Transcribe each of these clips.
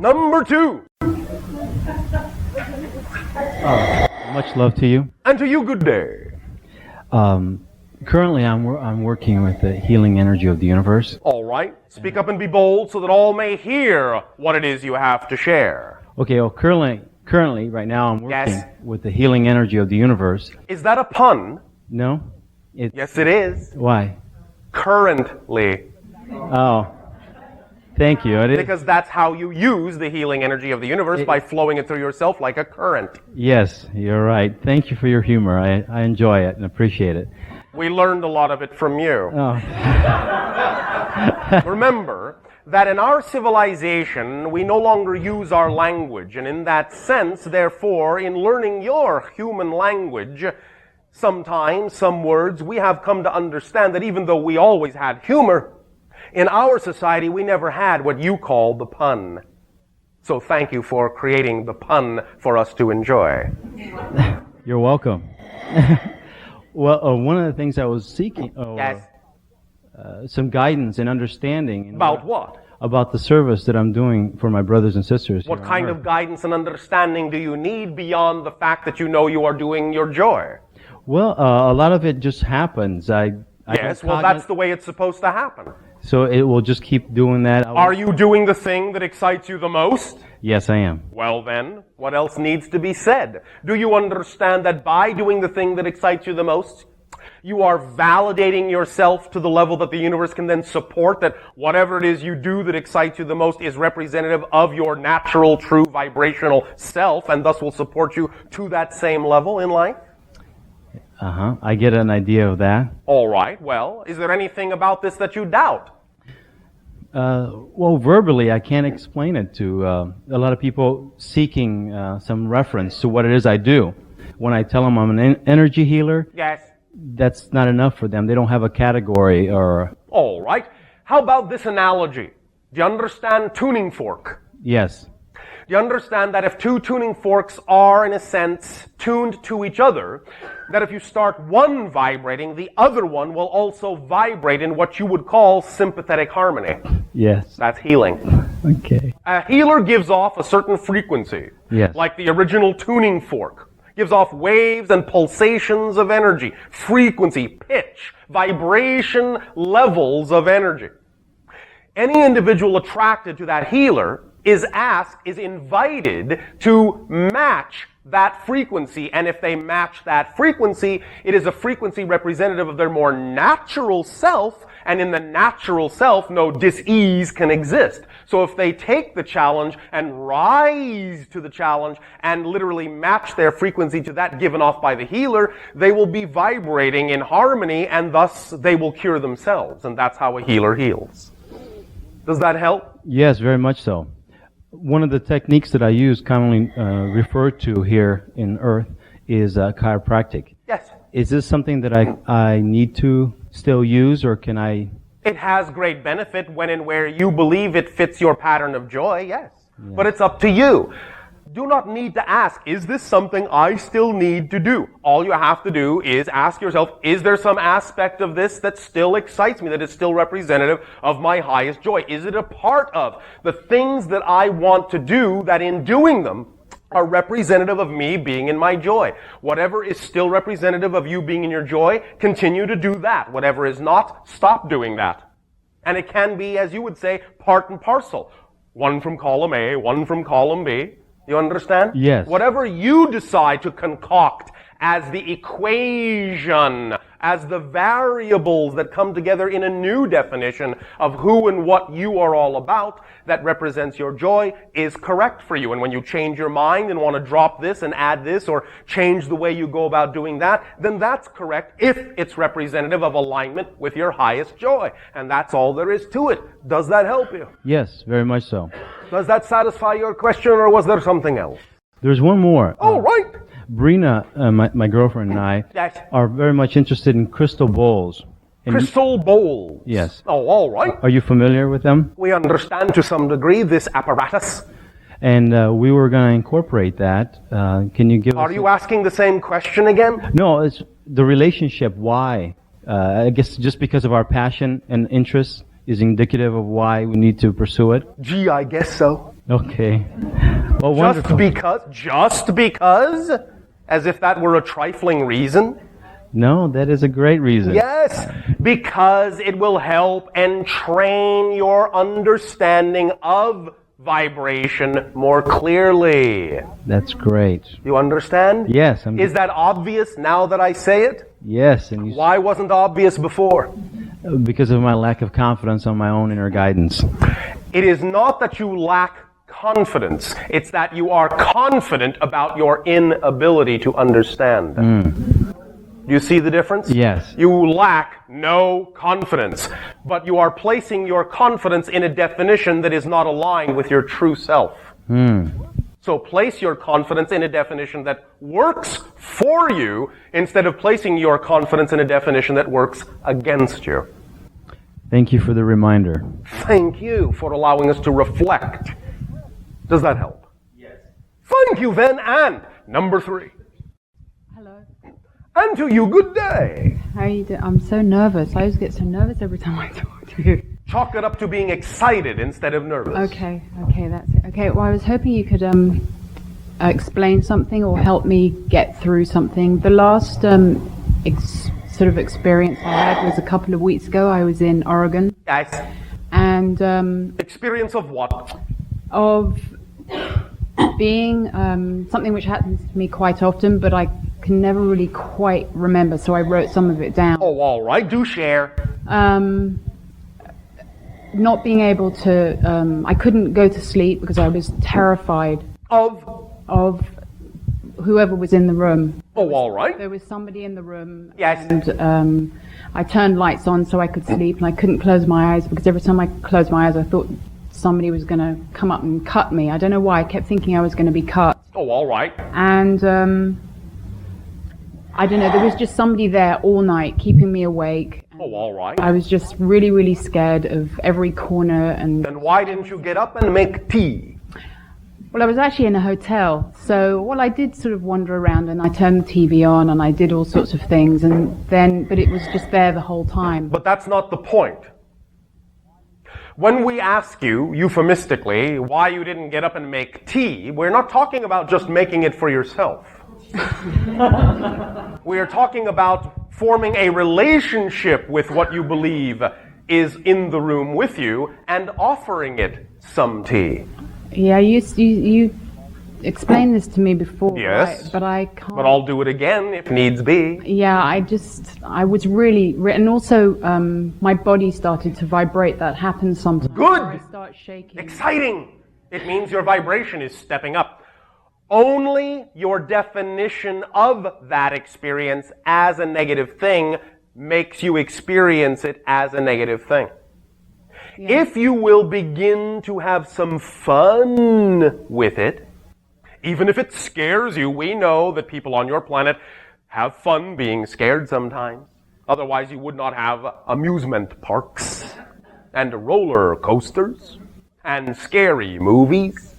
Number 2. Much love to you. And to you, good day. Currently, I'm working with the healing energy of the universe. All right. Speak up and be bold so that all may hear what it is you have to share. Okay, well, currently, right now, I'm working with the healing energy of the universe. Is that a pun? No? Yes, it is. Why? Currently. Oh, thank you. Because that's how you use the healing energy of the universe, by flowing it through yourself like a current. Yes, you're right. Thank you for your humor. I enjoy it and appreciate it. We learned a lot of it from you. Oh. Remember that in our civilization, we no longer use our language. And in that sense, therefore, in learning your human language, sometimes, some words, we have come to understand that even though we always had humor, in our society, we never had what you call the pun. So thank you for creating the pun for us to enjoy. You're welcome. Well, one of the things I was seeking, some guidance and understanding. About what? About the service that I'm doing for my brothers and sisters. What kind of guidance and understanding do you need beyond the fact that you know you are doing your joy? Well, a lot of it just happens. Yes, well, that's the way it's supposed to happen. So it will just keep doing that. Are you doing the thing that excites you the most? Yes, I am. Well then, what else needs to be said? Do you understand that by doing the thing that excites you the most, you are validating yourself to the level that the universe can then support that whatever it is you do that excites you the most is representative of your natural, true, vibrational self, and thus will support you to that same level in life? I get an idea of that. All right. Well, is there anything about this that you doubt? Well, verbally, I can't explain it to a lot of people seeking some reference to what it is I do. When I tell them I'm an energy healer, that's not enough for them. They don't have a category or... All right. How about this analogy? Do you understand tuning fork? Yes. You understand that if two tuning forks are, in a sense, tuned to each other, that if you start one vibrating, the other one will also vibrate in what you would call sympathetic harmony. Yes. That's healing. Okay. A healer gives off a certain frequency. Yes. Like the original tuning fork. Gives off waves and pulsations of energy, frequency, pitch, vibration levels of energy. Any individual attracted to that healer is invited to match that frequency, and if they match that frequency, it is a frequency representative of their more natural self, and in the natural self, no dis-ease can exist. So if they take the challenge and rise to the challenge and literally match their frequency to that given off by the healer, they will be vibrating in harmony, and thus they will cure themselves, and that's how a healer heals. Does that help? Yes, very much so. One of the techniques that I use, commonly referred to here in Earth, is chiropractic. Yes. Is this something that I need to still use, or can I... It has great benefit when and where you believe it fits your pattern of joy, yes. But it's up to you. Do not need to ask, is this something I still need to do? All you have to do is ask yourself, is there some aspect of this that still excites me, that is still representative of my highest joy? Is it a part of the things that I want to do that in doing them are representative of me being in my joy? Whatever is still representative of you being in your joy, continue to do that. Whatever is not, stop doing that. And it can be, as you would say, part and parcel. One from column A, one from column B. You understand? Yes. Whatever you decide to concoct as the equation, as the variables that come together in a new definition of who and what you are all about that represents your joy is correct for you. And when you change your mind and want to drop this and add this or change the way you go about doing that, then that's correct if it's representative of alignment with your highest joy. And that's all there is to it. Does that help you? Yes, very much so. Does that satisfy your question, or was there something else? There's one more. Oh, right. Brina, my girlfriend and I, are very much interested in crystal bowls. Crystal bowls? Yes. Oh, all right. Are you familiar with them? We understand to some degree this apparatus. And we were going to incorporate that. Can you give us... Are you asking the same question again? No, it's the relationship. Why? I guess just because of our passion and interest is indicative of why we need to pursue it. Gee, I guess so. Okay. Well, Just wonderful. just because, as if that were a trifling reason. No, that is a great reason. Yes, because it will help and train your understanding of vibration more clearly. That's great. You understand? Yes. Is that obvious now that I say it? Yes. And Why wasn't it obvious before? because of my lack of confidence on my own inner guidance. It is not that you lack confidence. It's that you are confident about your inability to understand. You see the difference? Yes. You lack no confidence, but you are placing your confidence in a definition that is not aligned with your true self. So place your confidence in a definition that works for you instead of placing your confidence in a definition that works against you. Thank you for the reminder. Thank you for allowing us to reflect. Does that help? Yes. Thank you, then, and number 3. Hello. And to you, good day. How are you doing? I'm so nervous. I always get so nervous every time I talk to you. Chalk it up to being excited instead of nervous. Okay, that's it. Okay, well, I was hoping you could explain something or help me get through something. The last sort of experience I had was a couple of weeks ago. I was in Oregon. Yes. And Experience of what? of being something which happens to me quite often, but I can never really quite remember, so I wrote some of it down. Oh, all right. Do share. Not being able to, I couldn't go to sleep because I was terrified of whoever was in the room. Oh, all right. There was somebody in the room. Yes. And I turned lights on so I could sleep, and I couldn't close my eyes because every time I closed my eyes I thought somebody was going to come up and cut me. I don't know why. I kept thinking I was going to be cut. Oh, all right. And I don't know, there was just somebody there all night keeping me awake. Oh, all right. I was just really, really scared of every corner. And Then why didn't you get up and make tea? well, I was actually in a hotel, so I did sort of wander around, and I turned the TV on, and I did all sorts of things, but it was just there the whole time. But that's not the point. When we ask you, euphemistically, why you didn't get up and make tea, we're not talking about just making it for yourself. We are talking about forming a relationship with what you believe is in the room with you and offering it some tea. Yeah, you explained this to me before, Yes. right? But I can't. But I'll do it again if needs be. Yeah, I was really, and also my body started to vibrate. That happens sometimes. Good. I start shaking. Exciting! It means your vibration is stepping up. Only your definition of that experience as a negative thing makes you experience it as a negative thing. Yeah. If you will begin to have some fun with it, even if it scares you, we know that people on your planet have fun being scared sometimes. Otherwise, you would not have amusement parks and roller coasters and scary movies.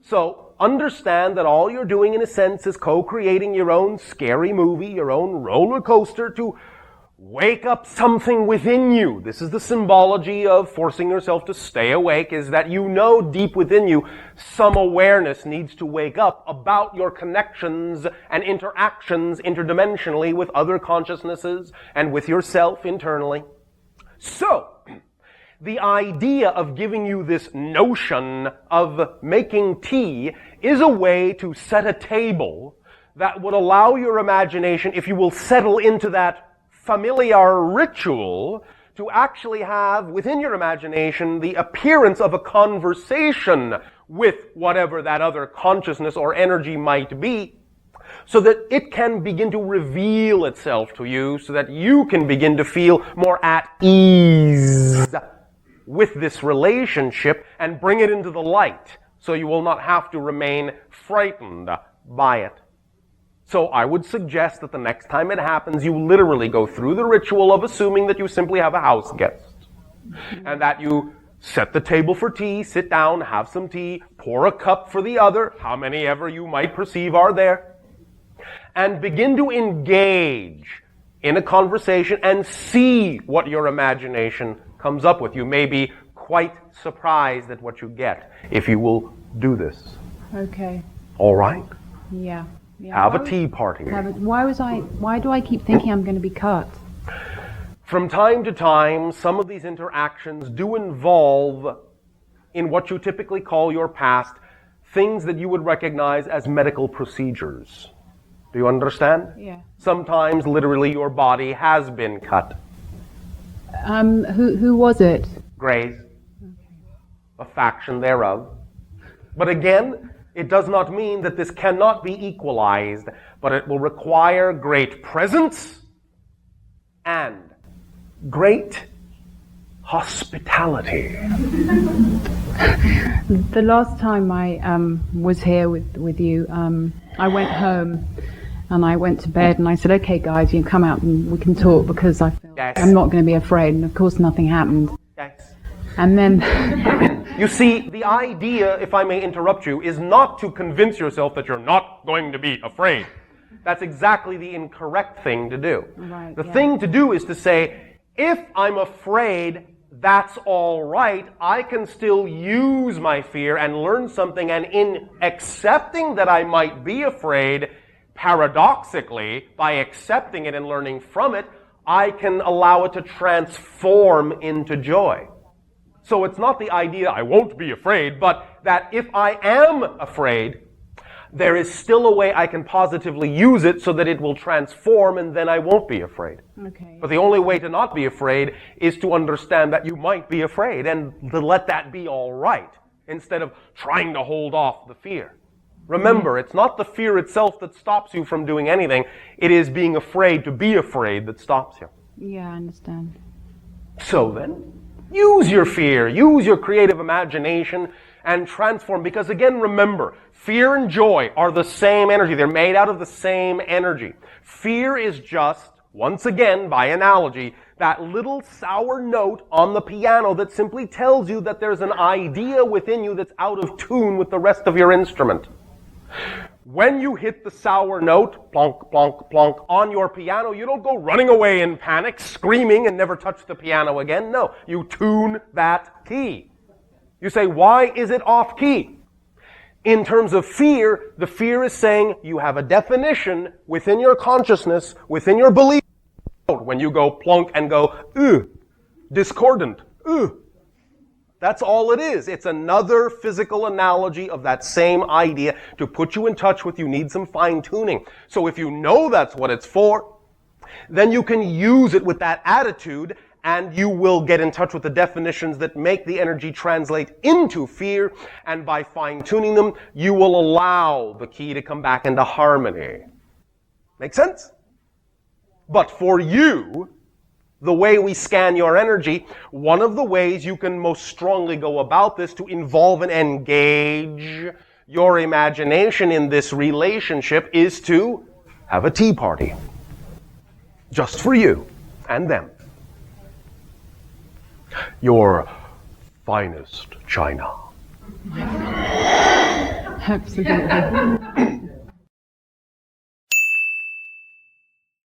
So understand that all you're doing, in a sense, is co-creating your own scary movie, your own roller coaster to wake up something within you. This is the symbology of forcing yourself to stay awake, is that you know deep within you some awareness needs to wake up about your connections and interactions interdimensionally with other consciousnesses and with yourself internally. So, the idea of giving you this notion of making tea is a way to set a table that would allow your imagination, if you will settle into that familiar ritual, to actually have within your imagination the appearance of a conversation with whatever that other consciousness or energy might be, so that it can begin to reveal itself to you, so that you can begin to feel more at ease with this relationship and bring it into the light, so you will not have to remain frightened by it. So I would suggest that the next time it happens, you literally go through the ritual of assuming that you simply have a house guest, and that you set the table for tea, sit down, have some tea, pour a cup for the other, how many ever you might perceive are there, and begin to engage in a conversation and see what your imagination comes up with. You may be quite surprised at what you get if you will do this. Okay. All right? Yeah. Yeah. Have a tea party. Why do I keep thinking I'm going to be cut? From time to time, some of these interactions do involve, in what you typically call your past, things that you would recognize as medical procedures. Do you understand? Yeah. Sometimes, literally, your body has been cut. Who was it? Grays. A faction thereof. But again, it does not mean that this cannot be equalized, but it will require great presence and great hospitality. The last time I was here with you, I went home and I went to bed and I said, okay guys, you can come out and we can talk because I feel Yes. I'm not going to be afraid. And of course nothing happened. Yes. And then You see, the idea, if I may interrupt you, is not to convince yourself that you're not going to be afraid. That's exactly the incorrect thing to do. Right, The yeah. thing to do is to say, if I'm afraid, that's all right. I can still use my fear and learn something. And in accepting that I might be afraid, paradoxically, by accepting it and learning from it, I can allow it to transform into joy. So it's not the idea I won't be afraid, but that if I am afraid, there is still a way I can positively use it so that it will transform and then I won't be afraid. okay. But the only way to not be afraid is to understand that you might be afraid and to let that be all right instead of trying to hold off the fear. Remember, it's not the fear itself that stops you from doing anything. It is being afraid to be afraid that stops you. Yeah, I understand. So then, use your fear, use your creative imagination, and transform. Because again, remember, fear and joy are the same energy. They're made out of the same energy. Fear is just, once again, by analogy, that little sour note on the piano that simply tells you that there's an idea within you that's out of tune with the rest of your instrument. When you hit the sour note, plonk, plonk, plonk, on your piano, you don't go running away in panic, screaming, and never touch the piano again. No, you tune that key. You say, why is it off key? In terms of fear, the fear is saying you have a definition within your consciousness, within your belief. When you go plonk and go, discordant, That's all it is. It's another physical analogy of that same idea to put you in touch with you need some fine-tuning. So if you know that's what it's for, then you can use it with that attitude and you will get in touch with the definitions that make the energy translate into fear, and by fine-tuning them, you will allow the key to come back into harmony. Make sense? But for you, the way we scan your energy, one of the ways you can most strongly go about this to involve and engage your imagination in this relationship is to have a tea party. Just for you and them. Your finest china. Absolutely.